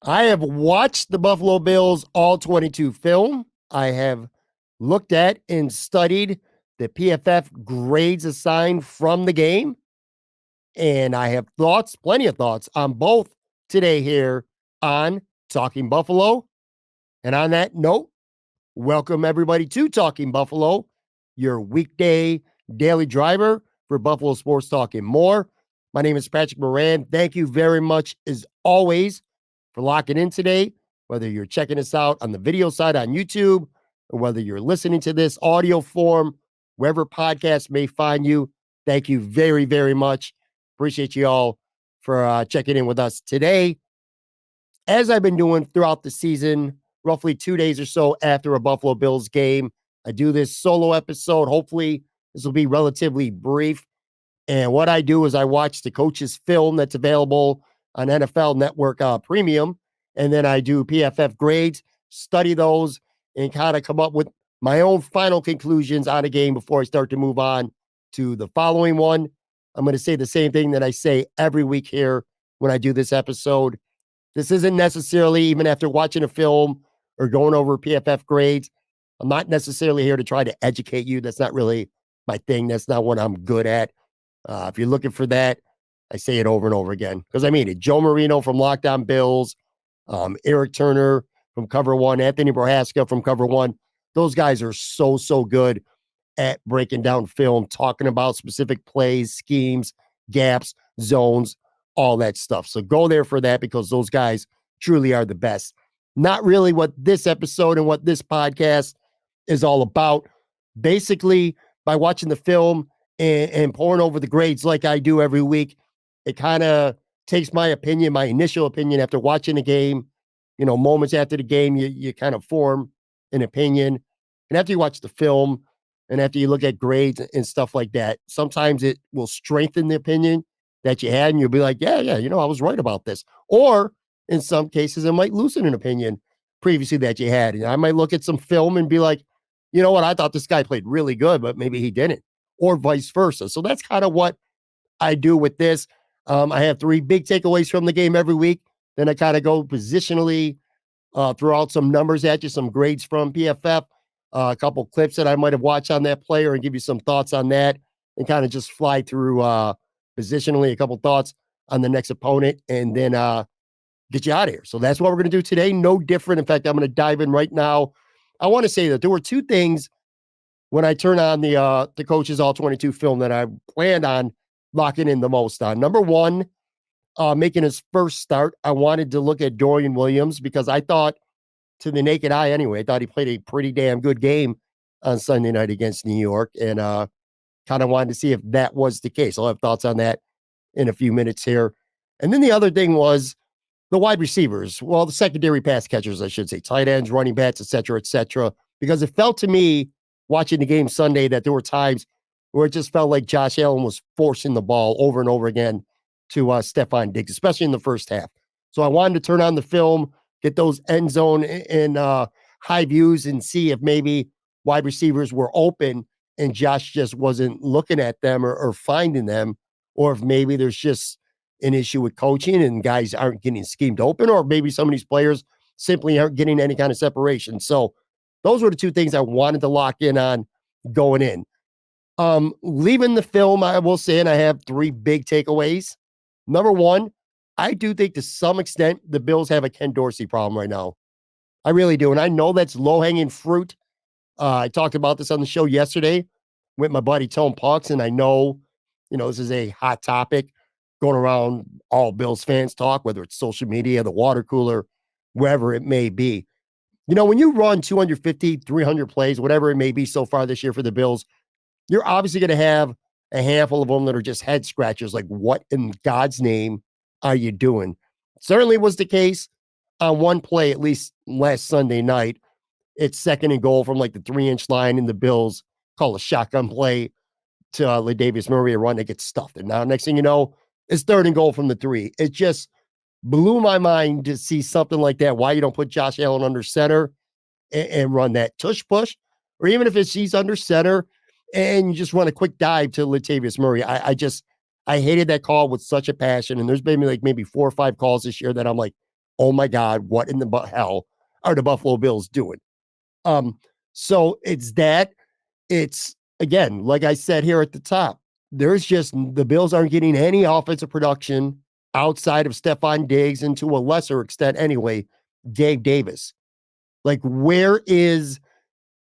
I have watched the Buffalo Bills all 22 film. I have looked at and studied the PFF grades assigned from the game. And I have thoughts, plenty of thoughts on both today here on Talking Buffalo. And on that note, welcome everybody to Talking Buffalo, your weekday daily driver for Buffalo Sports Talk and more. My name is Patrick Moran. Thank you very much, as always, for locking in today, whether you're checking us out on the video side on YouTube or whether you're listening to this audio form, wherever podcasts may find you. Thank you very, very much. Appreciate you all for checking in with us today. As I've been doing throughout the season, roughly 2 days or so after a Buffalo Bills game, I do this solo episode. Hopefully, this will be relatively brief. And what I do is I watch the coach's film that's available on NFL Network Premium. And then I do PFF grades, study those, and kind of come up with my own final conclusions on a game before I start to move on to the following one. I'm going to say the same thing that I say every week here when I do this episode. This isn't necessarily, even after watching a film or going over PFF grades, I'm not necessarily here to try to educate you. That's not really my thing. That's not what I'm good at. If you're looking for that, I say it over and over again because I mean it. Joe Marino from Locked On Bills, Eric Turner from Cover One, Anthony Prohaska from Cover One. Those guys are so good at breaking down film, talking about specific plays, schemes, gaps, zones, all that stuff. So go there for that because those guys truly are the best. Not really what this episode and what this podcast is all about. Basically, by watching the film and pouring over the grades like I do every week, it kind of takes my opinion, my initial opinion after watching the game, moments after the game, you kind of form an opinion. And after you watch the film and after you look at grades and stuff like that, sometimes it will strengthen the opinion that you had and you'll be like, yeah, I was right about this. Or in some cases, it might loosen an opinion previously that you had. And I might look at some film and be like, you know what, I thought this guy played really good, but maybe he didn't, or vice versa. So that's kind of what I do with this. I have 3 big takeaways from the game every week. Then I kind of go positionally, throw out some numbers at you, some grades from PFF, a couple clips that I might have watched on that player and give you some thoughts on that and kind of just fly through positionally a couple thoughts on the next opponent and then get you out of here. So that's what we're going to do today. No different. In fact, I'm going to dive in right now. I want to say that there were 2 things when I turn on the coaches all 22 film that I planned on locking in the most on. Number one, making his first start, I wanted to look at Dorian Williams because I thought, to the naked eye anyway, I thought he played a pretty damn good game on Sunday night against New York and kind of wanted to see if that was the case. I'll have thoughts on that in a few minutes here. And then the other thing was the wide receivers. Well, the secondary pass catchers, I should say, tight ends, running backs, et cetera, because it felt to me watching the game Sunday that there were times where it just felt like Josh Allen was forcing the ball over and over again to Stefon Diggs, especially in the first half. So I wanted to turn on the film, get those end zone and high views and see if maybe wide receivers were open and Josh just wasn't looking at them or finding them, or if maybe there's just an issue with coaching and guys aren't getting schemed open, or maybe some of these players simply aren't getting any kind of separation. So those were the 2 things I wanted to lock in on going in. Leaving the film, I will say, and I have 3 big takeaways. Number one, I do think to some extent the Bills have a Ken Dorsey problem right now. I really do. And I know that's low-hanging fruit. I talked about this on the show yesterday with my buddy Tone Pucks, and I know, this is a hot topic going around all Bills fans talk, whether it's social media, the water cooler, wherever it may be. When you run 250, 300 plays, whatever it may be so far this year for the Bills, you're obviously going to have a handful of them that are just head scratchers. Like, what in God's name are you doing? Certainly was the case on one play, at least last Sunday night. It's 2nd and goal from like the 3-inch line, and the Bills call a shotgun play to Latavius Murray, a run that gets stuffed. And now, next thing you know, it's 3rd and goal from the 3. It just blew my mind to see something like that. Why you don't put Josh Allen under center and run that tush push, or even if he's under center and you just run a quick dive to Latavius Murray. I hated that call with such a passion. And there's been maybe 4 or 5 calls this year that I'm like, oh my God, what in the hell are the Buffalo Bills doing? Um, so it's that. It's again, like I said here at the top, there's just the Bills aren't getting any offensive production outside of Stefon Diggs and to a lesser extent anyway, Gabe Davis. Like, where is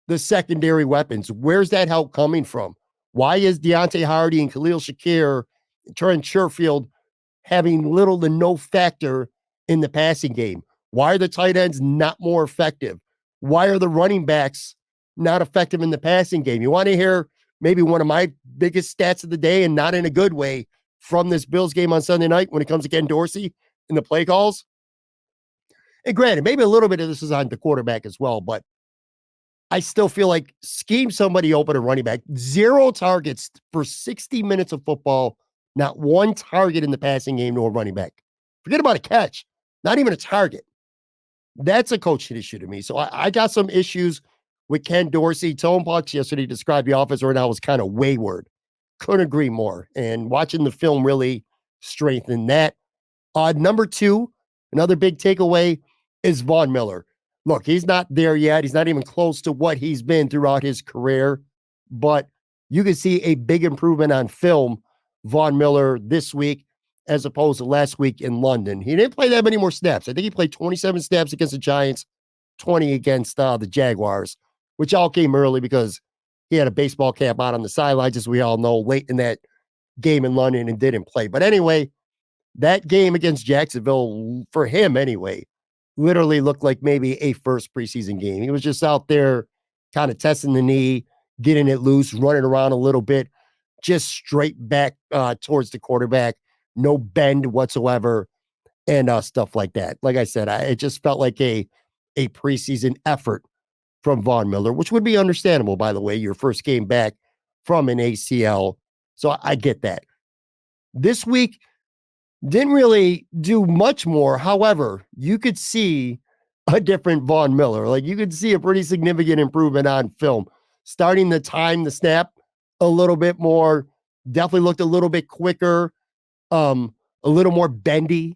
the secondary weapons? Where's that help coming from? Why is Deontay Hardy and Khalil Shakir, Trent Sherfield having little to no factor in the passing game? Why are the tight ends not more effective? Why are the running backs not effective in the passing game? You want to hear maybe one of my biggest stats of the day, and not in a good way, from this Bills game on Sunday night when it comes to Ken Dorsey in the play calls? And granted, maybe a little bit of this is on the quarterback as well, but I still feel like scheme somebody open a running back. 0 targets for 60 minutes of football, not one target in the passing game to a running back. Forget about a catch, not even a target. That's a coaching issue to me. So I got some issues with Ken Dorsey. Tone Pucks yesterday described the offense right now as kind of wayward. Couldn't agree more. And watching the film really strengthened that. Number 2, another big takeaway is Von Miller. Look, he's not there yet. He's not even close to what he's been throughout his career, but you can see a big improvement on film, Von Miller this week as opposed to last week in London. He didn't play that many more snaps. I think he played 27 snaps against the Giants, 20 against the Jaguars, which all came early because he had a baseball cap out on the sidelines, as we all know, late in that game in London and didn't play. But anyway, that game against Jacksonville, for him anyway, literally looked like maybe a first preseason game. He was just out there kind of testing the knee, getting it loose, running around a little bit, just straight back towards the quarterback, no bend whatsoever, and stuff like that. Like I said, it just felt like a preseason effort from Von Miller, which would be understandable, by the way, your first game back from an ACL. So I get that. This week, didn't really do much more. However, you could see a different Von Miller. Like, you could see a pretty significant improvement on film. Starting to time the snap a little bit more, definitely looked a little bit quicker, a little more bendy.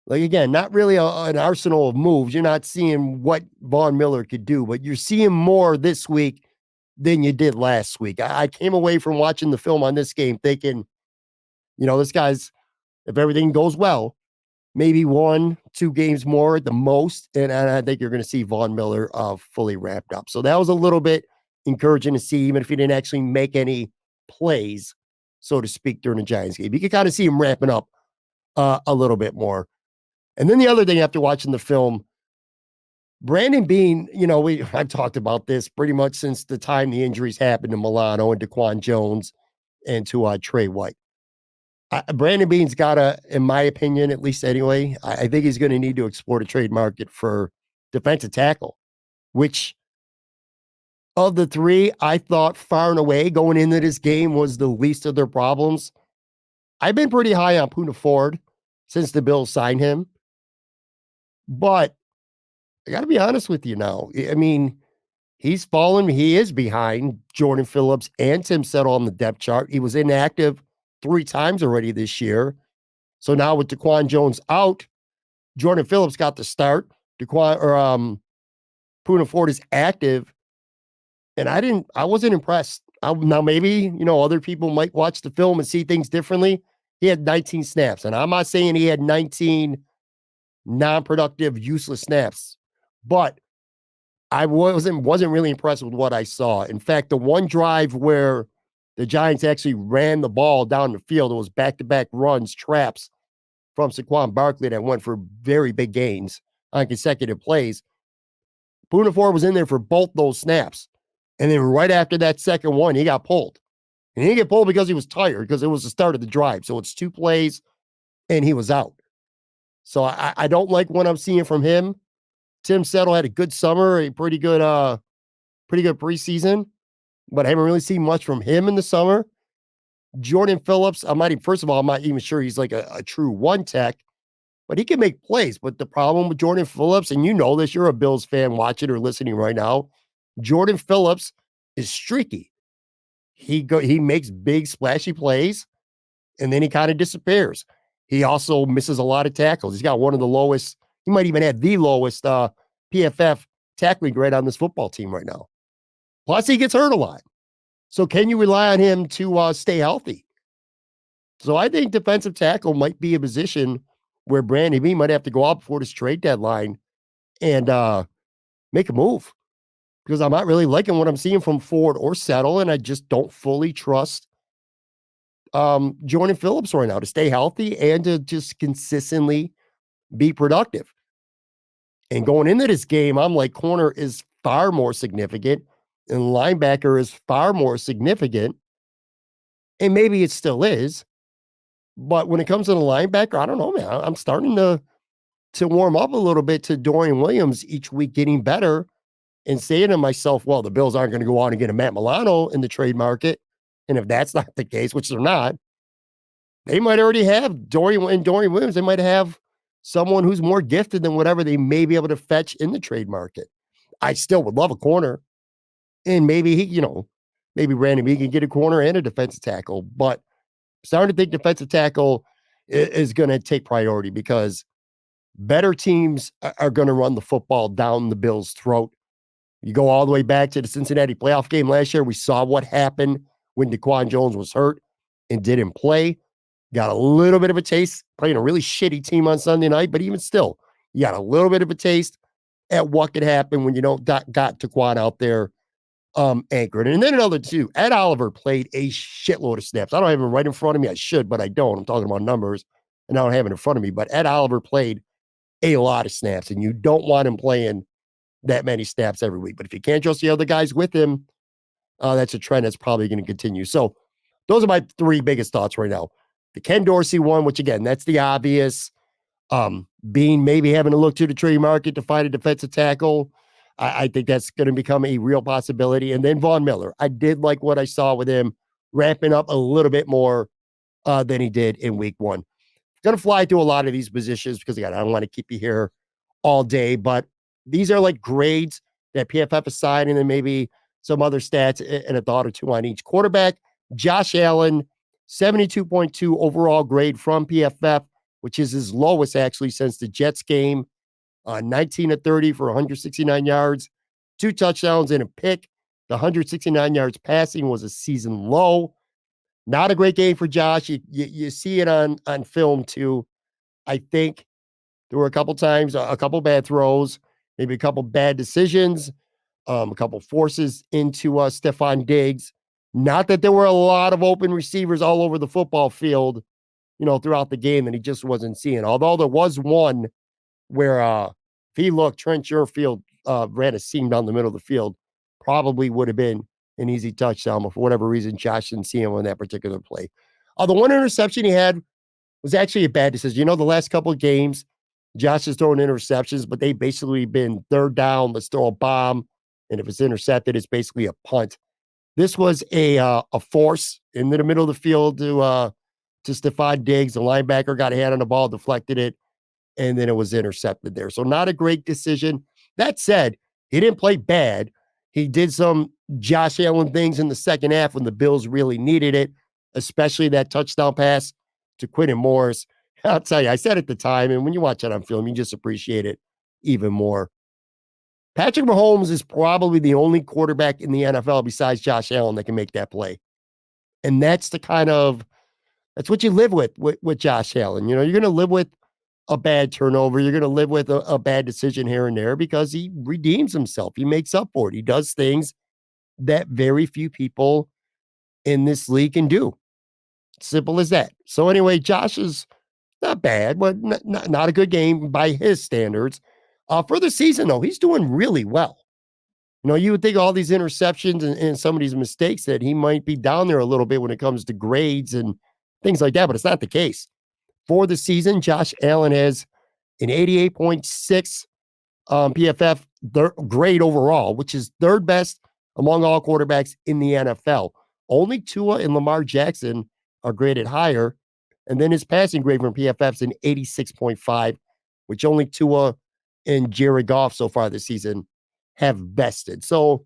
Like, again, not really an arsenal of moves. You're not seeing what Von Miller could do, but you're seeing more this week than you did last week. I came away from watching the film on this game thinking, this guy's, if everything goes well, maybe 1-2 games more at the most. And I think you're going to see Von Miller fully wrapped up. So that was a little bit encouraging to see, even if he didn't actually make any plays, so to speak, during the Giants game. You can kind of see him ramping up a little bit more. And then the other thing after watching the film, Brandon Beane, I've talked about this pretty much since the time the injuries happened to Milano and Daquan Jones and to Trey White. Brandon Beane's got to, in my opinion, at least anyway, I think he's going to need to explore the trade market for defensive tackle, which of the 3, I thought far and away going into this game was the least of their problems. I've been pretty high on Poona Ford since the Bills signed him, but I got to be honest with you now. I mean, he's fallen. He is behind Jordan Phillips and Tim Settle on the depth chart. He was inactive 3 times already this year. So now with Daquan Jones out, Jordan Phillips got the start. Poona Ford is active. And I wasn't impressed. Now maybe, other people might watch the film and see things differently. He had 19 snaps. And I'm not saying he had 19 non-productive, useless snaps, but I wasn't really impressed with what I saw. In fact, the one drive where the Giants actually ran the ball down the field, it was back-to-back runs, traps from Saquon Barkley that went for very big gains on consecutive plays. Poona Ford was in there for both those snaps. And then right after that second one, he got pulled. And he didn't get pulled because he was tired, because it was the start of the drive. So it's 2 plays, and he was out. So I don't like what I'm seeing from him. Tim Settle had a good summer, a pretty good preseason, but I haven't really seen much from him in the summer. Jordan Phillips, I'm not even sure he's like a true one tech, but he can make plays. But the problem with Jordan Phillips, and you know this, you're a Bills fan watching or listening right now, Jordan Phillips is streaky. He makes big splashy plays, and then he kind of disappears. He also misses a lot of tackles. He's got one of the lowest He might even have the lowest PFF tackling grade on this football team right now. Plus, he gets hurt a lot. So can you rely on him to stay healthy? So I think defensive tackle might be a position where Brandon Beane might have to go out before this trade deadline and make a move, because I'm not really liking what I'm seeing from Ford or Settle, and I just don't fully trust Jordan Phillips right now to stay healthy and to just consistently be productive. And going into this game, I'm like, corner is far more significant and linebacker is far more significant. And maybe it still is. But when it comes to the linebacker, I don't know, man. I'm starting to warm up a little bit to Dorian Williams each week getting better and saying to myself, well, the Bills aren't going to go on and get a Matt Milano in the trade market. And if that's not the case, which they're not, they might already have Dorian Williams. They might have someone who's more gifted than whatever they may be able to fetch in the trade market. I still would love a corner. And maybe maybe Brandon Beane can get a corner and a defensive tackle. But I'm starting to think defensive tackle is going to take priority, because better teams are going to run the football down the Bills' throat. You go all the way back to the Cincinnati playoff game last year. We saw what happened when DaQuan Jones was hurt and didn't play. Got a little bit of a taste playing a really shitty team on Sunday night, but even still, you got a little bit of a taste at what could happen when you don't got DaQuan out there anchored. And then another two, Ed Oliver played a shitload of snaps. I don't have him right in front of me. I should, but I don't. I'm talking about numbers, and I don't have it in front of me. But Ed Oliver played a lot of snaps, and you don't want him playing that many snaps every week. But if you can't trust the other guys with him, that's a trend that's probably going to continue. So those are my three biggest thoughts right now. The Ken Dorsey one, which again, that's the obvious. Beane maybe having to look to the trade market to find a defensive tackle. I think that's going to become a real possibility. And then Von Miller. I did like what I saw with him ramping up a little bit more than he did in week one. Going to fly through a lot of these positions because, again, I don't want to keep you here all day, but these are like grades that PFF assigned, and then maybe some other stats and a thought or two on each. Quarterback, Josh Allen, 72.2 overall grade from PFF, which is his lowest actually since the Jets game. 19 of 30 for 169 yards, 2 touchdowns and a pick. The 169 yards passing was a season low. Not a great game for Josh. You see it on film too. I think there were a couple times, a couple bad throws, maybe a couple bad decisions, a couple forces into Stefon Diggs. Not that there were a lot of open receivers all over the football field, throughout the game that he just wasn't seeing. Although there was one where if he looked, Trent Sherfield ran a seam down the middle of the field, probably would have been an easy touchdown, but for whatever reason, Josh didn't see him on that particular play. The one interception he had was actually a bad decision. The last couple of games, Josh is throwing interceptions, but they basically been third down, let's throw a bomb, and if it's intercepted, it's basically a punt. This was a force in the middle of the field to Stefon Diggs. The linebacker got a hand on the ball, deflected it, and then it was intercepted there. So not a great decision. That said, he didn't play bad. He did some Josh Allen things in the second half when the Bills really needed it, especially that touchdown pass to Quentin Morris. I'll tell you, I said at the time, and when you watch it on film, you just appreciate it even more. Patrick Mahomes is probably the only quarterback in the NFL besides Josh Allen that can make that play. And that's that's what you live with Josh Allen. You're going to live with a bad turnover. You're going to live with a bad decision here and there because he redeems himself. He makes up for it. He does things that very few people in this league can do. Simple as that. So anyway, Josh is not bad, but not a good game by his standards. For the season, though, he's doing really well. You would think all these interceptions and some of these mistakes that he might be down there a little bit when it comes to grades and things like that, but it's not the case. For the season, Josh Allen has an 88.6 PFF grade overall, which is third best among all quarterbacks in the NFL. Only Tua and Lamar Jackson are graded higher. And then his passing grade from PFF is an 86.5, which only Tua and Jared Goff so far this season have bested. So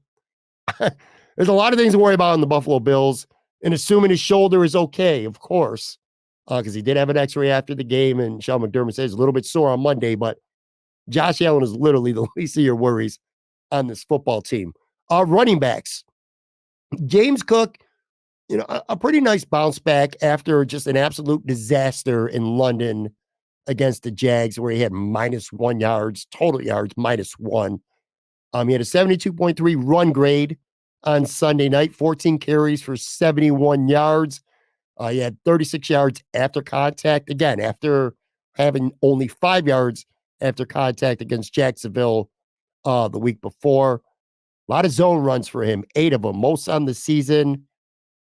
there's a lot of things to worry about in the Buffalo Bills. And assuming his shoulder is okay, of course, because he did have an x-ray after the game, and Sean McDermott says a little bit sore on Monday, but Josh Allen is literally the least of your worries on this football team. Running backs. James Cook, a pretty nice bounce back after just an absolute disaster in London against the Jags, where he had -1 yards, total yards, -1. He had a 72.3 run grade on Sunday night, 14 carries for 71 yards. He had 36 yards after contact. Again, after having only 5 yards after contact against Jacksonville the week before. A lot of zone runs for him, 8 of them, most on the season.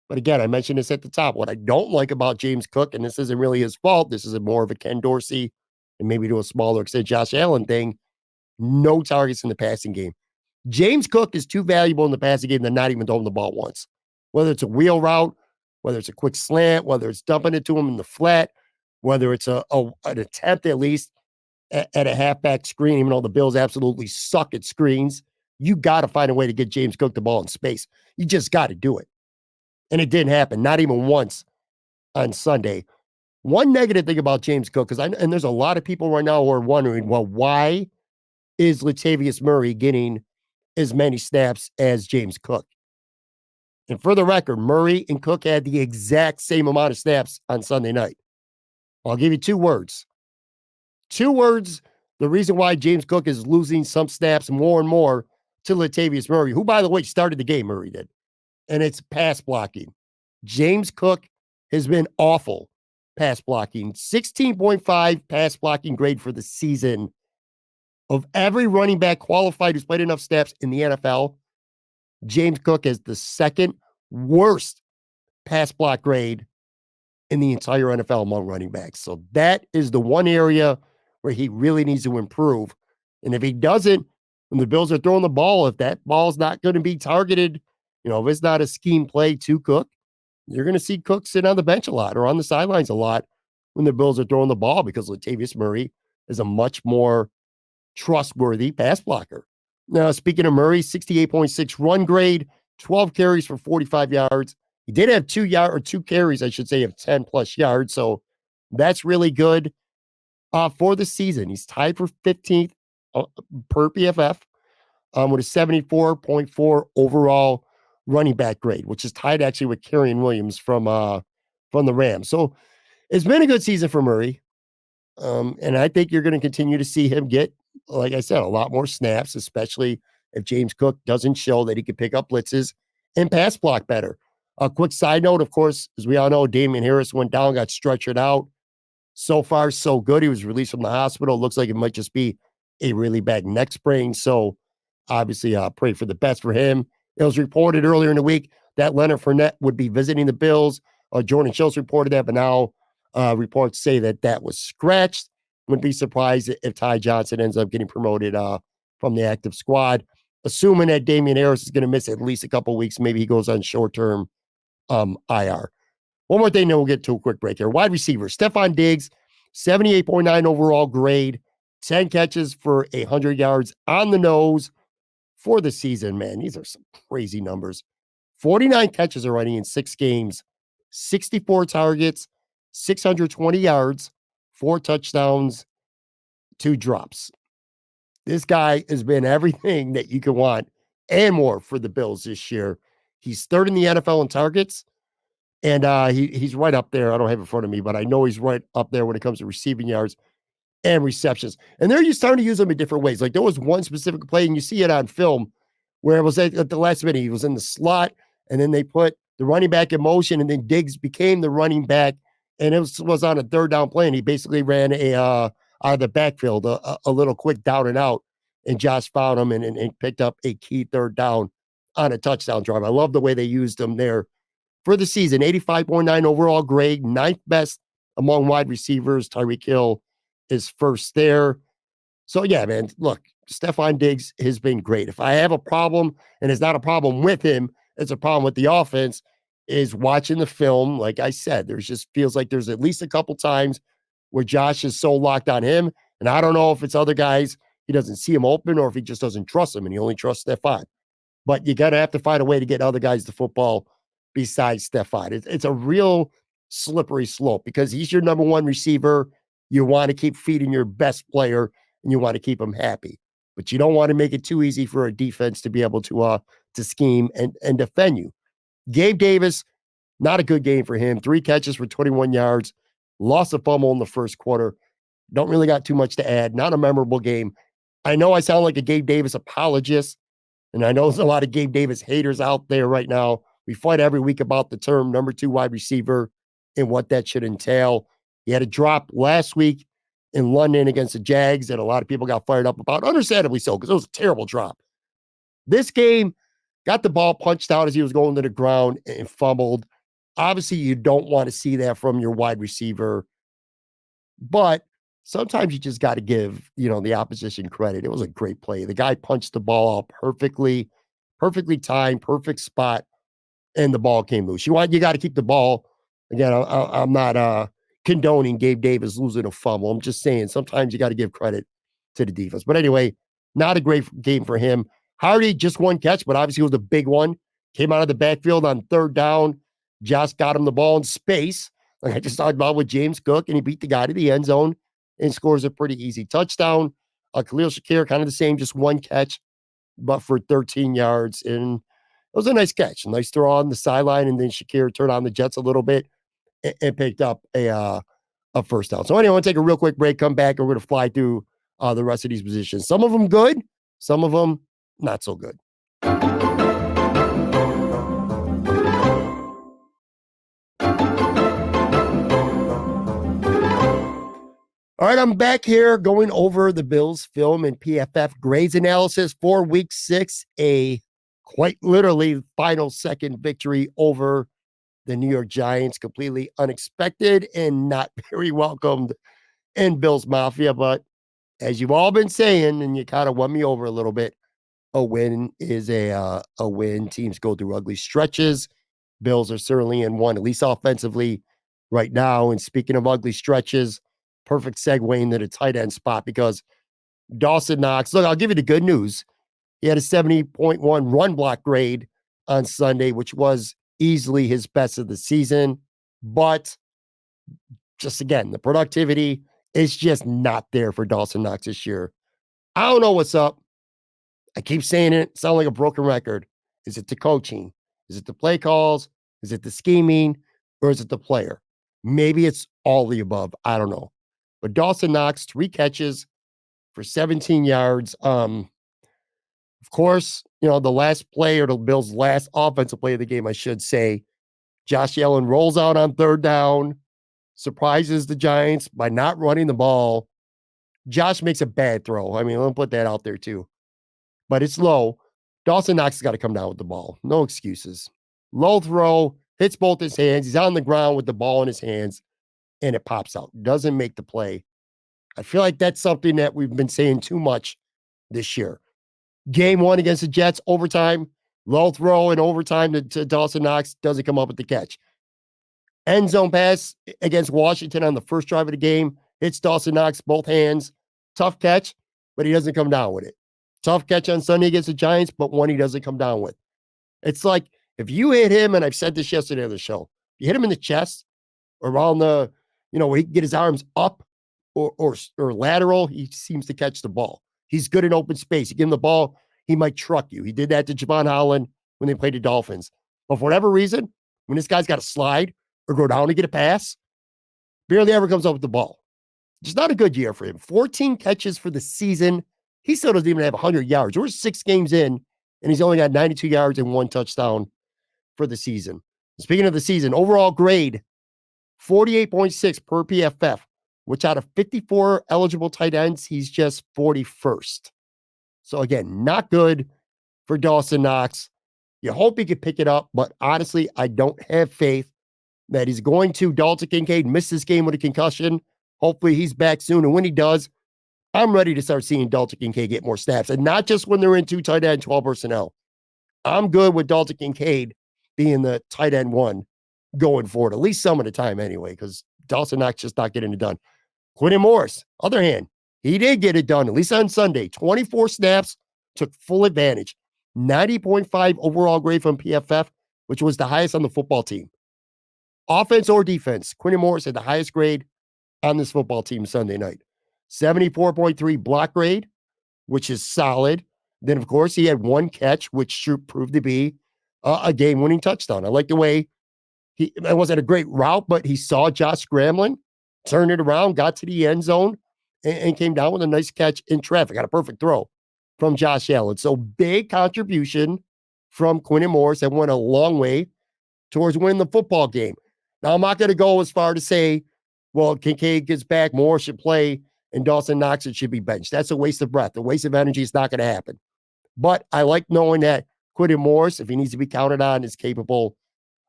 But again, I mentioned this at the top. What I don't like about James Cook, and this isn't really his fault, this is more of a Ken Dorsey and maybe to a smaller extent Josh Allen thing, no targets in the passing game. James Cook is too valuable in the passing game than not even throwing the ball once. Whether it's a wheel route, whether it's a quick slant, whether it's dumping it to him in the flat, whether it's an attempt at least at a halfback screen, even though the Bills absolutely suck at screens, you got to find a way to get James Cook the ball in space. You just got to do it. And it didn't happen, not even once on Sunday. One negative thing about James Cook, and there's a lot of people right now who are wondering, well, why is Latavius Murray getting as many snaps as James Cook? And for the record, Murray and Cook had the exact same amount of snaps on Sunday night. I'll give you 2 words. 2 words, the reason why James Cook is losing some snaps more and more to Latavius Murray, who, by the way, started the game, Murray did. And it's pass blocking. James Cook has been awful pass blocking. 16.5 pass blocking grade for the season. Of every running back qualified who's played enough snaps in the NFL, James Cook has the second worst pass block grade in the entire NFL among running backs. So that is the one area where he really needs to improve. And if he doesn't, when the Bills are throwing the ball, if that ball's not going to be targeted, if it's not a scheme play to Cook, you're going to see Cook sit on the bench a lot or on the sidelines a lot when the Bills are throwing the ball, because Latavius Murray is a much more trustworthy pass blocker. Now, speaking of Murray, 68.6 run grade, 12 carries for 45 yards. He did have 2 carries, I should say, of 10 plus yards. So that's really good for the season. He's tied for 15th per PFF with a 74.4 overall running back grade, which is tied actually with Kerryon Williams from the Rams. So it's been a good season for Murray. And I think you're going to continue to see him get, like I said, a lot more snaps, especially if James Cook doesn't show that he can pick up blitzes and pass block better. A quick side note, of course, as we all know, Damian Harris went down, got stretchered out. So far, so good. He was released from the hospital. Looks like it might just be a really bad neck sprain. So obviously, pray for the best for him. It was reported earlier in the week that Leonard Fournette would be visiting the Bills. Jordan Schultz reported that, but now reports say that was scratched. Wouldn't be surprised if Ty Johnson ends up getting promoted from the active squad. Assuming that Damian Harris is going to miss at least a couple weeks, maybe he goes on short-term IR. One more thing, then we'll get to a quick break here. Wide receiver, Stefon Diggs, 78.9 overall grade, 10 catches for 100 yards on the nose for the season, man. These are some crazy numbers. 49 catches already in 6 games, 64 targets, 620 yards, 4 touchdowns, 2 drops. This guy has been everything that you can want and more for the Bills this year. He's 3rd in the NFL in targets, and he's right up there. I don't have it in front of me, but I know he's right up there when it comes to receiving yards and receptions. And they're starting to use them in different ways. Like there was one specific play, and you see it on film, where it was at the last minute. He was in the slot, and then they put the running back in motion, and then Diggs became the running back, and it was on a 3rd down play, and he basically ran out of the backfield, a little quick down and out, and Josh found him and picked up a key 3rd down on a touchdown drive. I love the way they used him there for the season. 85.9 overall grade, 9th best among wide receivers. Tyreek Hill is 1st there. So, yeah, man, look, Stefon Diggs has been great. If I have a problem, and it's not a problem with him, it's a problem with the offense, is watching the film. Like I said, there's just feels like there's at least a couple times where Josh is so locked on him. And I don't know if it's other guys, he doesn't see him open, or if he just doesn't trust him and he only trusts Stefon. But you got to have to find a way to get other guys the football besides Stefon. It's a real slippery slope because he's your number 1 receiver. You want to keep feeding your best player, and you want to keep them happy. But you don't want to make it too easy for a defense to be able to scheme and defend you. Gabe Davis, not a good game for him. 3 catches for 21 yards, lost a fumble in the first quarter. Don't really got too much to add. Not a memorable game. I know I sound like a Gabe Davis apologist, and I know there's a lot of Gabe Davis haters out there right now. We fight every week about the term number 2 wide receiver and what that should entail. He had a drop last week in London against the Jags that a lot of people got fired up about, understandably so, because it was a terrible drop. This game, got the ball punched out as he was going to the ground and fumbled. Obviously, you don't want to see that from your wide receiver, but sometimes you just got to give, the opposition credit. It was a great play. The guy punched the ball out perfectly timed, perfect spot, and the ball came loose. You got to keep the ball. Again, I'm not condoning Gabe Davis losing a fumble. I'm just saying sometimes you got to give credit to the defense. But anyway, not a great game for him. Hardy, just 1 catch, but obviously it was a big one. Came out of the backfield on 3rd down. Josh got him the ball in space, like I just talked about with James Cook, and he beat the guy to the end zone and scores a pretty easy touchdown. Khalil Shakir, kind of the same, just 1 catch, but for 13 yards. And it was a nice catch, a nice throw on the sideline, and then Shakir turned on the Jets a little bit and picked up a first down. So anyway, I want to take a real quick break, come back, and we're going to fly through the rest of these positions. Some of them good, some of them not so good. All right, I'm back here going over the Bills film and PFF grades analysis for week 6, a quite literally final second victory over the New York Giants, completely unexpected and not very welcomed in Bills Mafia. But as you've all been saying, and you kind of won me over a little bit, a win is a win. Teams go through ugly stretches. Bills are certainly in one, at least offensively right now. And speaking of ugly stretches, perfect segue into the tight end spot because Dawson Knox, look, I'll give you the good news. He had a 70.1 run block grade on Sunday, which was easily his best of the season. But just again, the productivity is just not there for Dawson Knox this year. I don't know what's up. I keep saying it, sound like a broken record. Is it the coaching? Is it the play calls? Is it the scheming? Or is it the player? Maybe it's all the above. I don't know. But Dawson Knox, 3 catches for 17 yards. Of course, the last play, or the Bills' last offensive play of the game, I should say, Josh Allen rolls out on 3rd down, surprises the Giants by not running the ball. Josh makes a bad throw. I mean, let me put that out there too. But it's low. Dawson Knox has got to come down with the ball. No excuses. Low throw, hits both his hands. He's on the ground with the ball in his hands, and it pops out. Doesn't make the play. I feel like that's something that we've been saying too much this year. Game 1 against the Jets, overtime, low throw in overtime to Dawson Knox, doesn't come up with the catch. End zone pass against Washington on the first drive of the game, hits Dawson Knox, both hands. Tough catch, but he doesn't come down with it. Tough catch on Sunday against the Giants, but one he doesn't come down with. It's like if you hit him, and I've said this yesterday on the show, you hit him in the chest, around the, where he can get his arms up or lateral, he seems to catch the ball. He's good in open space. You give him the ball, he might truck you. He did that to Javon Holland when they played the Dolphins. But for whatever reason, when this guy's got to slide or go down to get a pass, barely ever comes up with the ball. Just not a good year for him. 14 catches for the season. He still doesn't even have 100 yards. We're 6 games in, and he's only got 92 yards and 1 touchdown for the season. Speaking of the season, overall grade, 48.6 per PFF, which out of 54 eligible tight ends, he's just 41st. So again, not good for Dawson Knox. You hope he could pick it up, but honestly, I don't have faith that he's going to. Dalton Kincaid missed this game with a concussion. Hopefully he's back soon, and when he does, I'm ready to start seeing Dalton Kincaid get more snaps, and not just when they're in 2 tight end, 12 personnel. I'm good with Dalton Kincaid being the tight end 1 going forward, at least some of the time anyway, because Dawson Knox just not getting it done. Quentin Morris, other hand, he did get it done, at least on Sunday. 24 snaps, took full advantage. 90.5 overall grade from PFF, which was the highest on the football team. Offense or defense, Quentin Morris had the highest grade on this football team Sunday night. 74.3 block grade, which is solid. Then, of course, he had one catch, which proved to be a game-winning touchdown. I like the way it wasn't a great route, but he saw Josh scrambling, turned it around, got to the end zone, and came down with a nice catch in traffic. Got a perfect throw from Josh Allen. So big contribution from Quinton Morris that went a long way towards winning the football game. Now, I'm not going to go as far to say, well, Kincaid gets back, Moore should play, and Dawson Knox should be benched. That's a waste of breath. A waste of energy is not going to happen. But I like knowing that Quinton Morris, if he needs to be counted on, is capable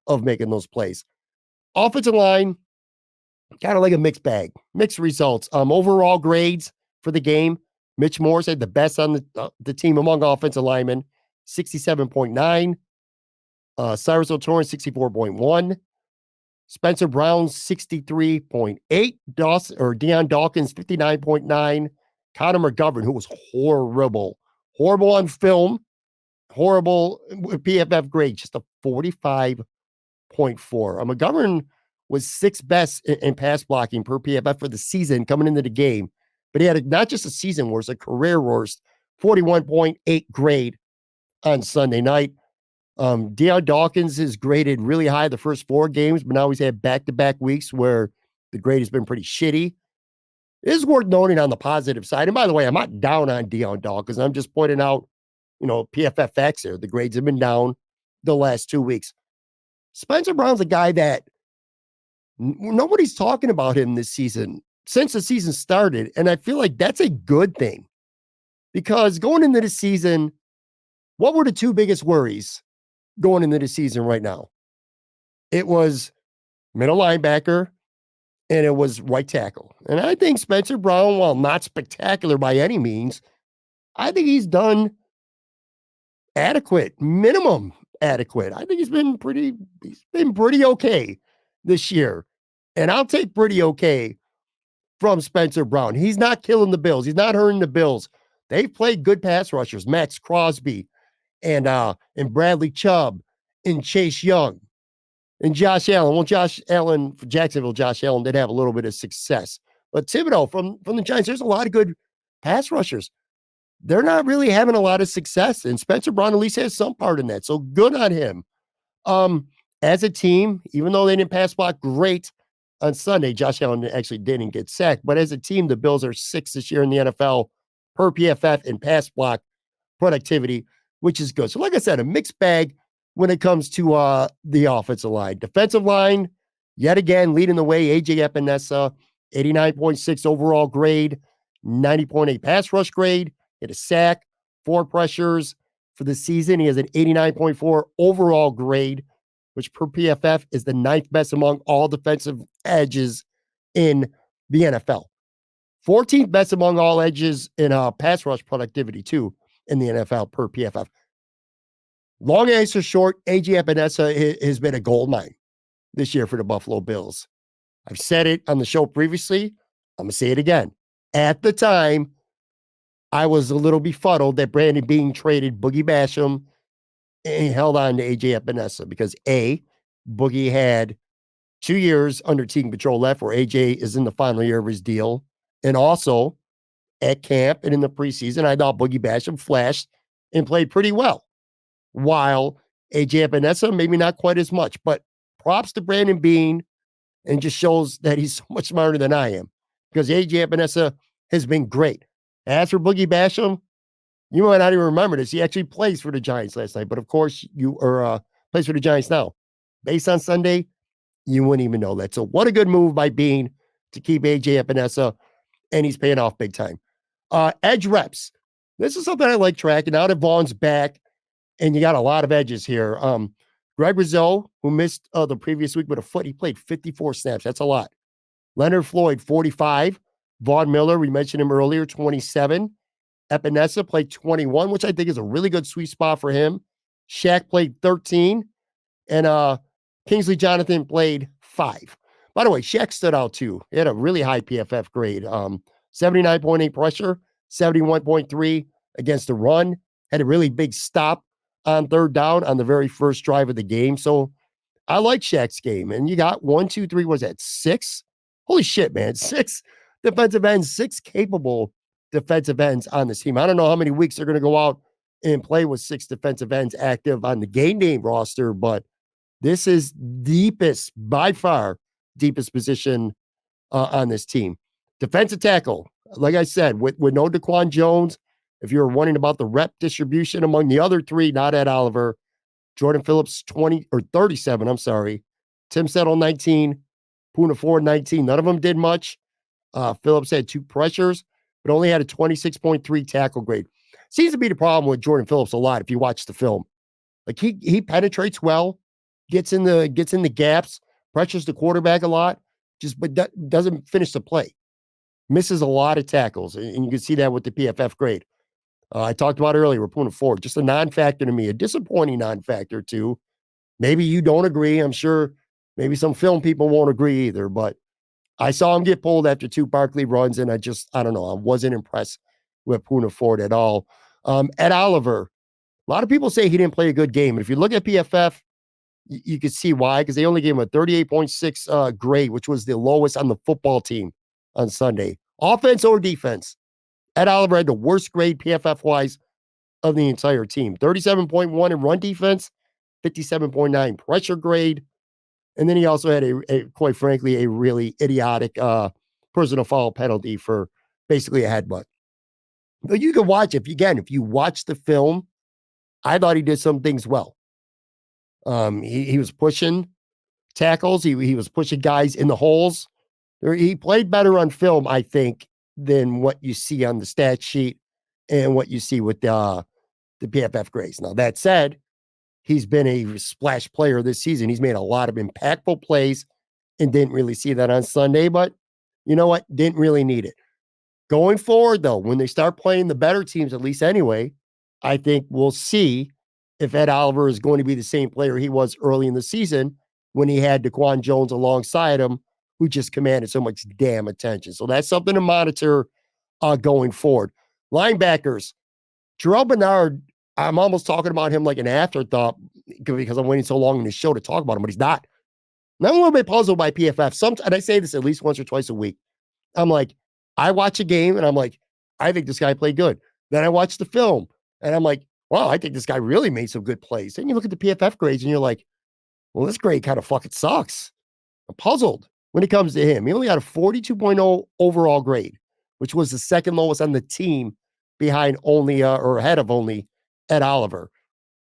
of making those plays. Offensive line, kind of like a mixed bag, mixed results. Overall grades for the game, Mitch Morse had the best on the team among offensive linemen, 67.9. Cyrus O'Toole, 64.1. Spencer Brown, 63.8. Deion Dawkins, 59.9. Connor McGovern, who was horrible on film, horrible with PFF grade, just a 45.4. McGovern was sixth best in pass blocking per PFF for the season coming into the game, but he had not just a season worst, a career worst, 41.8 grade on Sunday night. Deion Dawkins is graded really high the first 4 games, but now he's had back-to-back weeks where the grade has been pretty shitty. It is worth noting on the positive side. And by the way, I'm not down on Deion Dawkins. I'm just pointing out, PFF facts here. The grades have been down the last 2 weeks. Spencer Brown's a guy that nobody's talking about him this season since the season started. And I feel like that's a good thing because going into the season, what were the 2 biggest worries going into the season right now? It was middle linebacker and it was right tackle. And I think Spencer Brown, while not spectacular by any means, I think he's done adequate, minimum adequate. I think he's been pretty okay this year. And I'll take pretty okay from Spencer Brown. He's not killing the Bills. He's not hurting the Bills. They've played good pass rushers, Max Crosby and Bradley Chubb and Chase Young and Josh Allen. Well, Josh Allen for Jacksonville, Josh Allen did have a little bit of success. But Thibodeau from the Giants, there's a lot of good pass rushers. They're not really having a lot of success, and Spencer Brown at least has some part in that. So good on him. As a team, even though they didn't pass block great on Sunday, Josh Allen actually didn't get sacked. But as a team, the Bills are 6th this year in the NFL per PFF in pass block productivity, which is good. So like I said, a mixed bag when it comes to the offensive line. Defensive line, yet again, leading the way, A.J. Epinesa, 89.6 overall grade, 90.8 pass rush grade, hit a sack, 4 pressures for the season. He has an 89.4 overall grade, which per PFF is the 9th best among all defensive edges in the NFL. 14th best among all edges in pass rush productivity, too, in the NFL per PFF. Long answer short, A.J. Epinesa has been a gold mine this year for the Buffalo Bills. I've said it on the show previously. I'm going to say it again. At the time, I was a little befuddled that Brandon Beane traded Boogie Basham and he held on to A.J. Epinesa because A, Boogie had 2 years under team control left where A.J. is in the final year of his deal. And also at camp and in the preseason, I thought Boogie Basham flashed and played pretty well. While A.J. Epinesa, maybe not quite as much, but props to Brandon Beane and just shows that he's so much smarter than I am because A.J. Epinesa has been great. As for Boogie Basham, you might not even remember this. He actually plays for the Giants last night, but of course plays for the Giants now. Based on Sunday, you wouldn't even know that. So what a good move by Beane to keep A.J. Epinesa, and he's paying off big time. Edge reps. This is something I like tracking. Now that Vaughn's back, and you got a lot of edges here. Greg Rizzo, who missed the previous week with a foot, he played 54 snaps. That's a lot. Leonard Floyd, 45. Vaughn Miller, we mentioned him earlier, 27. Epinesa played 21, which I think is a really good sweet spot for him. Shaq played 13. And Kingsley Jonathan played 5. By the way, Shaq stood out too. He had a really high PFF grade. 79.8 pressure, 71.3 against the run. Had a really big stop on 3rd down on the very first drive of the game. So I like Shaq's game. And you got 1, 2, 3, was that 6? Holy shit, man. 6 defensive ends, 6 capable defensive ends on this team. I don't know how many weeks they're going to go out and play with 6 defensive ends active on the game day roster, but this is deepest, by far, deepest position on this team. Defensive tackle, like I said, with no Daquan Jones, if you're wondering about the rep distribution among the other 3, not Ed Oliver, Jordan Phillips 20 or 37, I'm sorry. Tim Settle 19, Poona Ford 19. None of them did much. Phillips had 2 pressures, but only had a 26.3 tackle grade. Seems to be the problem with Jordan Phillips a lot if you watch the film. Like he penetrates well, gets in the gaps, pressures the quarterback a lot, but doesn't finish the play. Misses a lot of tackles, and you can see that with the PFF grade. I talked about earlier, Poona Ford, just a non-factor to me, a disappointing non-factor too. Maybe you don't agree. I'm sure maybe some film people won't agree either, but I saw him get pulled after 2 Barkley runs, and I don't know. I wasn't impressed with Poona Ford at all. Ed Oliver, a lot of people say he didn't play a good game. And if you look at PFF, you can see why, because they only gave him a 38.6 grade, which was the lowest on the football team on Sunday. Offense or defense. Ed Oliver had the worst grade PFF-wise of the entire team. 37.1 in run defense, 57.9 pressure grade. And then he also had quite frankly, a really idiotic personal foul penalty for basically a headbutt. But you can watch, if you watch the film, I thought he did some things well. He was pushing tackles. He was pushing guys in the holes. He played better on film, I think, than what you see on the stat sheet and what you see with the PFF grades. Now, that said, he's been a splash player this season. He's made a lot of impactful plays and didn't really see that on Sunday, but you know what? Didn't really need it. Going forward, though, when they start playing the better teams, at least anyway, I think we'll see if Ed Oliver is going to be the same player he was early in the season when he had Daquan Jones alongside him, who just commanded so much damn attention. So that's something to monitor going forward. Linebackers, Terrell Bernard, I'm almost talking about him like an afterthought because I'm waiting so long in the show to talk about him, but he's not. And I'm a little bit puzzled by PFF. And I say this at least once or twice a week. I'm like, I watch a game and I'm like, I think this guy played good. Then I watch the film and I'm like, wow, I think this guy really made some good plays. Then you look at the PFF grades and you're like, well, this grade kind of fucking sucks. I'm puzzled when it comes to him. He only got a 42.0 overall grade, which was the second lowest on the team behind only, or ahead of only Ed Oliver.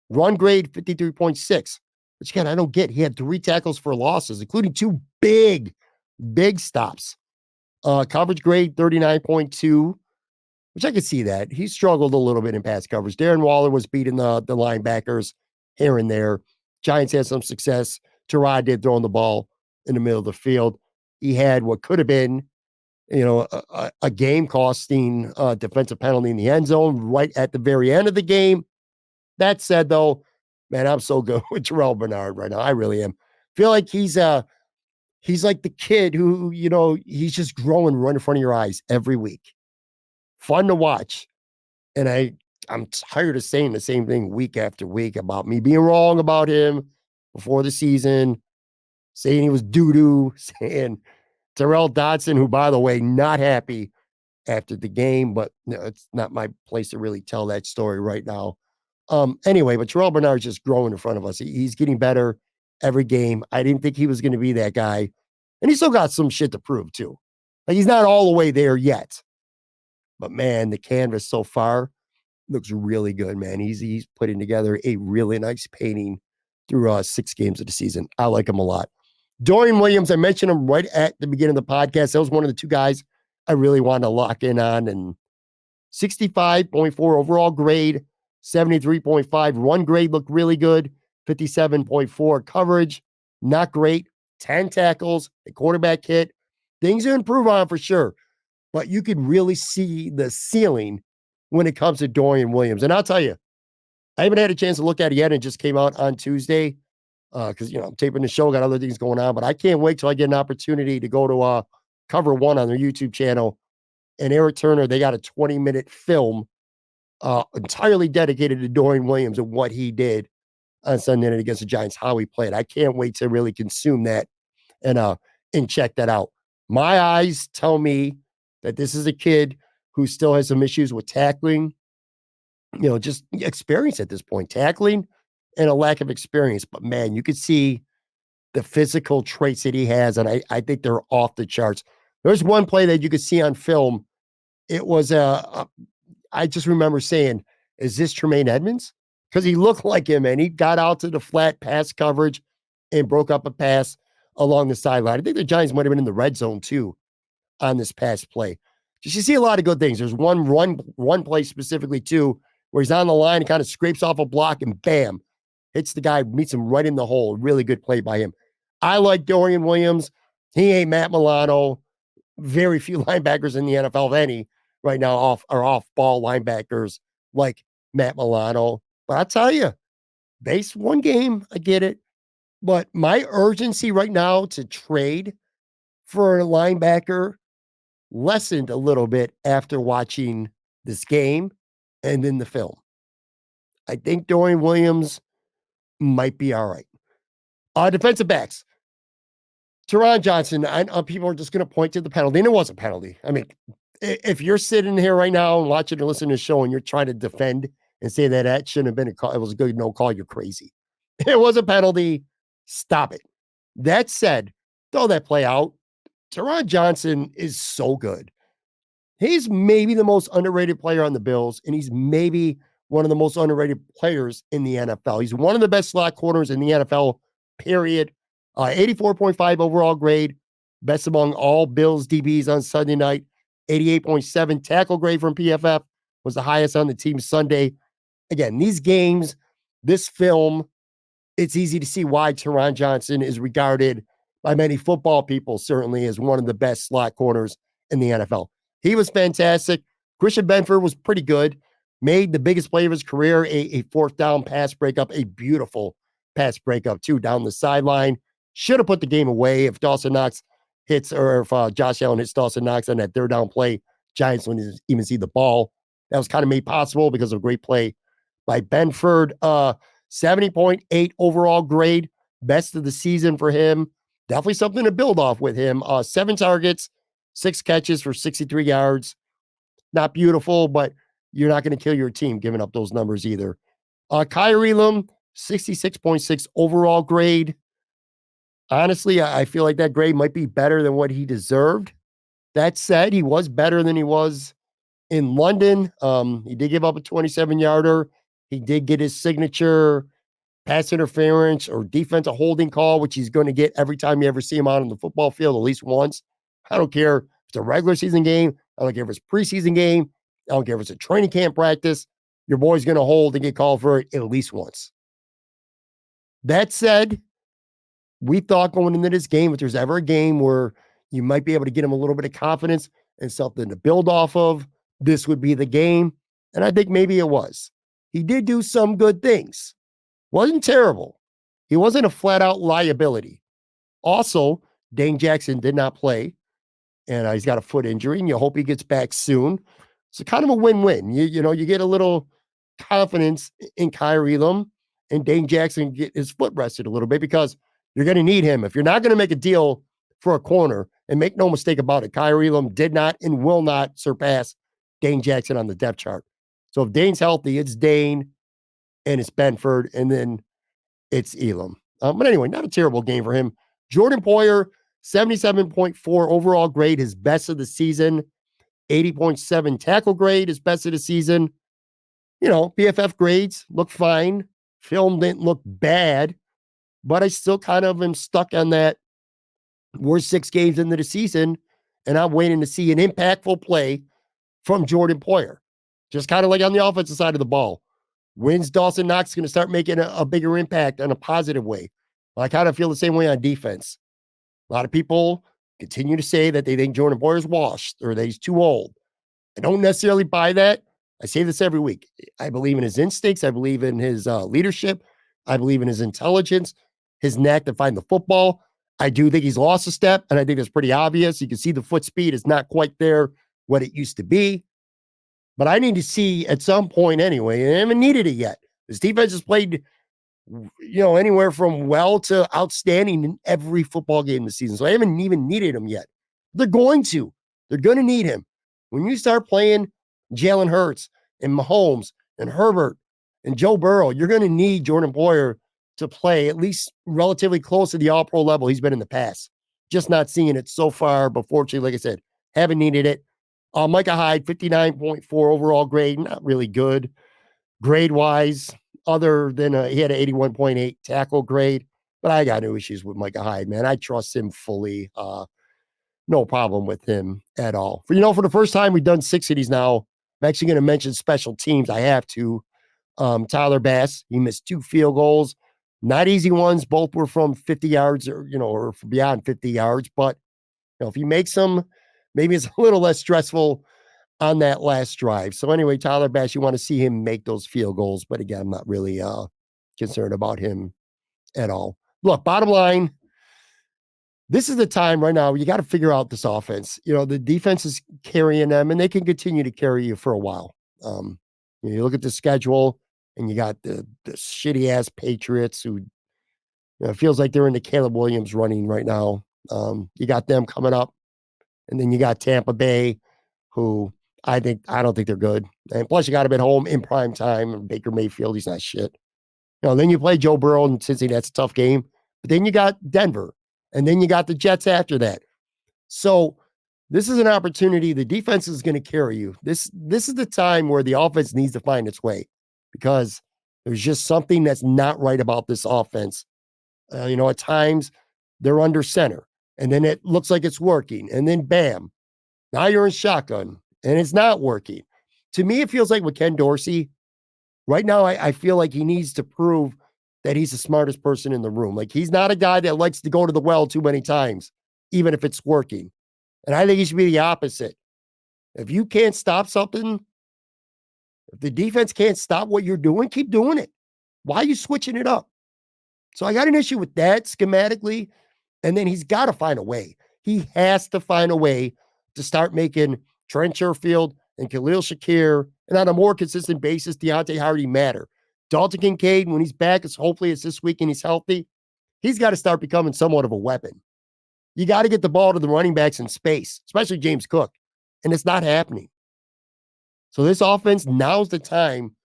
Run grade 53.6, which again, I don't get. He had 3 tackles for losses, including 2 big stops. Coverage grade 39.2, which I could see that. He struggled a little bit in pass coverage. Darren Waller was beating the linebackers here and there. Giants had some success. Terod did throwing the ball in the middle of the field. He had what could have been, a game-costing defensive penalty in the end zone right at the very end of the game. That said, though, man, I'm so good with Terrell Bernard right now. I really am. Feel like he's like the kid who, he's just growing right in front of your eyes every week. Fun to watch. And I'm tired of saying the same thing week after week about me being wrong about him before the season, saying he was doo-doo, saying Terrell Dodson, who, by the way, not happy after the game, but it's not my place to really tell that story right now. Anyway, but Terrell Bernard's just growing in front of us. He's getting better every game. I didn't think he was going to be that guy. And he still got some shit to prove, too. Like, he's not all the way there yet. But, man, the canvas so far looks really good, man. He's putting together a really nice painting through 6 games of the season. I like him a lot. Dorian Williams, I mentioned him right at the beginning of the podcast. That was one of the 2 guys I really wanted to lock in on. And 65.4 overall grade, 73.5 run grade looked really good, 57.4 coverage, not great, 10 tackles, a quarterback hit. Things to improve on for sure. But you could really see the ceiling when it comes to Dorian Williams. And I'll tell you, I haven't had a chance to look at it yet. It just came out on Tuesday because, I'm taping the show, got other things going on. But I can't wait till I get an opportunity to go to Cover One on their YouTube channel. And Eric Turner, they got a 20-minute film entirely dedicated to Dorian Williams and what he did on Sunday night against the Giants, how he played. I can't wait to really consume that and check that out. My eyes tell me that this is a kid who still has some issues with tackling, just experience at this point, tackling and a lack of experience. But man, you could see the physical traits that he has, and I think they're off the charts. There's one play that you could see on film. It was I just remember saying, "Is this Tremaine Edmonds?" Because he looked like him, and he got out to the flat pass coverage and broke up a pass along the sideline. I think the Giants might have been in the red zone too on this pass play. Just you see a lot of good things. There's one play specifically too where he's on the line and kind of scrapes off a block and bam, hits the guy, meets him right in the hole. Really good play by him. I like Dorian Williams. He ain't Matt Milano. Very few linebackers in the NFL, if any, right now off ball linebackers like Matt Milano. But I tell you, base one game, I get it. But my urgency right now to trade for a linebacker lessened a little bit after watching this game and then the film. I think Dorian Williams might be all right. Defensive backs. Teron Johnson, people are just going to point to the penalty, and it was a penalty. I mean, if you're sitting here right now and watching or listening to the show and you're trying to defend and say that shouldn't have been a call, it was a good no call, you're crazy. It was a penalty. Stop it. That said, throw that play out. Teron Johnson is so good. He's maybe the most underrated player on the Bills, and he's maybe one of the most underrated players in the NFL. He's one of the best slot corners in the NFL, period. 84.5 overall grade, best among all Bills DBs on Sunday night. 88.7 tackle grade from PFF was the highest on the team Sunday. Again, these games, this film, it's easy to see why Teron Johnson is regarded by many football people, certainly as one of the best slot corners in the NFL. He was fantastic. Christian Benford was pretty good. Made the biggest play of his career, a fourth down pass breakup, a beautiful pass breakup, too, down the sideline. Should have put the game away if Dawson Knox hits, or if Josh Allen hits Dawson Knox on that third down play. Giants wouldn't even see the ball. That was kind of made possible because of a great play by Benford. 70.8 overall grade, best of the season for him. Definitely something to build off with him. 7 targets, 6 catches for 63 yards. Not beautiful, but you're not going to kill your team giving up those numbers either. Kyrie Elam, 66.6 overall grade. Honestly, I feel like that grade might be better than what he deserved. That said, he was better than he was in London. He did give up a 27-yarder. He did get his signature pass interference or defensive holding call, which he's going to get every time you ever see him out on the football field, at least once. I don't care if it's a regular season game. I don't care if it's a preseason game. I don't care if it's a training camp practice. Your boy's going to hold and get called for it at least once. That said, we thought going into this game, if there's ever a game where you might be able to get him a little bit of confidence and something to build off of, this would be the game. And I think maybe it was. He did do some good things. Wasn't terrible. He wasn't a flat-out liability. Also, Dane Jackson did not play, and he's got a foot injury, and you hope he gets back soon. It's kind of a win-win. You get a little confidence in Kyrie Elam, and Dane Jackson get his foot rested a little bit because you're going to need him. If you're not going to make a deal for a corner, and make no mistake about it, Kyrie Elam did not and will not surpass Dane Jackson on the depth chart. So if Dane's healthy, it's Dane and it's Benford, and then it's Elam. But anyway, not a terrible game for him. Jordan Poyer, 77.4 overall grade, his best of the season. 80.7 tackle grade, his best of the season. PFF grades look fine. Film didn't look bad, but I still kind of am stuck on that. We're 6 games into the season, and I'm waiting to see an impactful play from Jordan Poyer. Just kind of like on the offensive side of the ball. When's Dawson Knox going to start making a bigger impact in a positive way? Well, I kind of feel the same way on defense. A lot of people continue to say that they think Jordan Poyer's washed or that he's too old. I don't necessarily buy that. I say this every week. I believe in his instincts. I believe in his leadership. I believe in his intelligence, his knack to find the football. I do think he's lost a step, and I think it's pretty obvious. You can see the foot speed is not quite there what it used to be. But I need to see at some point anyway, and I haven't needed it yet. This defense has played, anywhere from well to outstanding in every football game this season. So I haven't even needed him yet. They're going to need him. When you start playing Jalen Hurts and Mahomes and Herbert and Joe Burrow, you're going to need Jordan Poyer to play at least relatively close to the all-pro level he's been in the past. Just not seeing it so far, but fortunately, like I said, haven't needed it. Micah Hyde, 59.4 overall grade, not really good grade-wise, other than he had an 81.8 tackle grade. But I got no issues with Micah Hyde, man. I trust him fully. No problem with him at all. For the first time, we've done 6 of these now. I'm actually going to mention special teams. I have to. Tyler Bass, he missed 2 field goals. Not easy ones. Both were from 50 yards or beyond 50 yards. But, if he makes them, maybe it's a little less stressful on that last drive. So anyway, Tyler Bass, you want to see him make those field goals. But again, I'm not really concerned about him at all. Look, bottom line, this is the time right now. You got to figure out this offense. The defense is carrying them, and they can continue to carry you for a while. You look at the schedule, and you got the shitty ass Patriots who it feels like they're in the Caleb Williams running right now. You got them coming up, and then you got Tampa Bay, who I don't think they're good. And plus, you got them at home in prime time. Baker Mayfield, he's not shit. Then you play Joe Burrow and Cincy. That's a tough game. But then you got Denver, and then you got the Jets after that. So this is an opportunity. The defense is going to carry you. This is the time where the offense needs to find its way, because there's just something that's not right about this offense. At times they're under center, and then it looks like it's working, and then bam, now you're in shotgun, and it's not working. To me, it feels like with Ken Dorsey, right now, I feel like he needs to prove that he's the smartest person in the room. Like, he's not a guy that likes to go to the well too many times, even if it's working. And I think he should be the opposite. If you can't stop something, if the defense can't stop what you're doing, keep doing it. Why are you switching it up? So I got an issue with that schematically. And then he's got to find a way. He has to find a way to start making Trent Sherfield and Khalil Shakir, and on a more consistent basis, Deontay Hardy matter. Dalton Kincaid, when he's back, hopefully it's this week and he's healthy, he's got to start becoming somewhat of a weapon. You got to get the ball to the running backs in space, especially James Cook, and it's not happening. So this offense, now's the time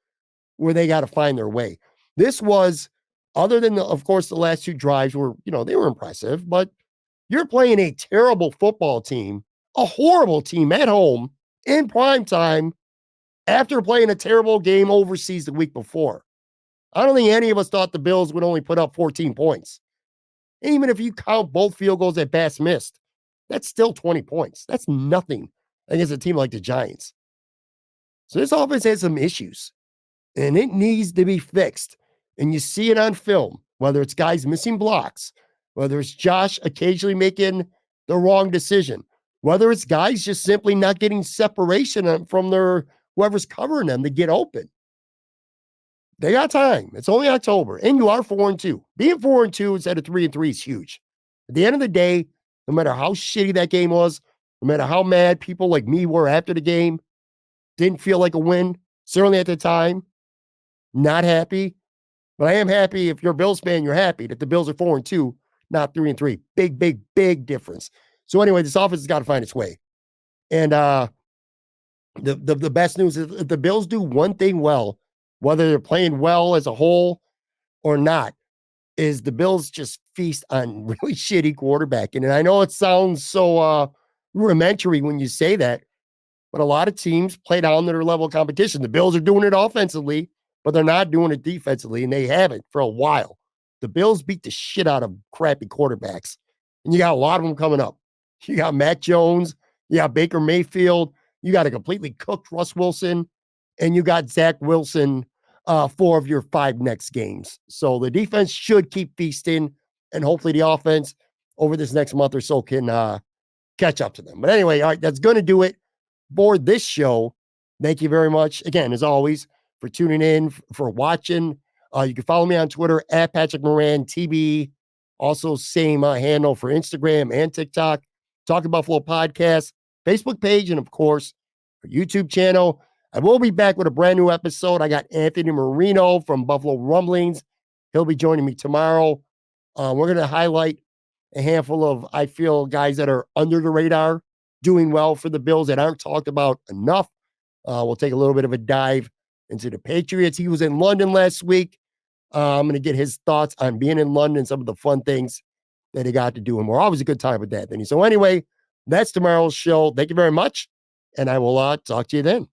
where they got to find their way. This was, other than, of course, the last 2 drives were, they were impressive, but you're playing a terrible football team, a horrible team at home, in prime time, after playing a terrible game overseas the week before. I don't think any of us thought the Bills would only put up 14 points. And even if you count both field goals that Bass missed, that's still 20 points. That's nothing against a team like the Giants. So this offense has some issues, and it needs to be fixed. And you see it on film, whether it's guys missing blocks, whether it's Josh occasionally making the wrong decision, whether it's guys just simply not getting separation from whoever's covering them to get open. They got time. It's only October, and you are 4-2. Being 4-2 instead of 3-3 is huge. At the end of the day, no matter how shitty that game was, no matter how mad people like me were after the game, didn't feel like a win, certainly at the time, not happy. But I am happy. If you're a Bills fan, you're happy that the Bills are 4-2, not 3-3. Big, big, big difference. So anyway, this offense has got to find its way. And the best news is if the Bills do one thing well, whether they're playing well as a whole or not, is the Bills just feast on really shitty quarterbacking. And I know it sounds so rudimentary when you say that, but a lot of teams play down to their level of competition. The Bills are doing it offensively, but they're not doing it defensively, and they haven't for a while. The Bills beat the shit out of crappy quarterbacks, and you got a lot of them coming up. You got Mac Jones, you got Baker Mayfield, you got a completely cooked Russ Wilson, and you got Zach Wilson 4 of your 5 next games. So the defense should keep feasting, and hopefully the offense over this next month or so can catch up to them. But anyway, all right, that's going to do it for this show. Thank you very much, again, as always, for tuning in, for watching. You can follow me on Twitter at Patrick Moran TV. Also, same handle for Instagram and TikTok. Talking Buffalo Podcast, Facebook page, and of course, our YouTube channel. I will be back with a brand new episode. I got Anthony Marino from Buffalo Rumblings. He'll be joining me tomorrow. We're going to highlight a handful of, I feel, guys that are under the radar doing well for the Bills that aren't talked about enough. We'll take a little bit of a dive into the Patriots. He was in London last week. I'm going to get his thoughts on being in London, some of the fun things that he got to do, and more. Always a good time with that. So anyway, that's tomorrow's show. Thank you very much, and I will talk to you then.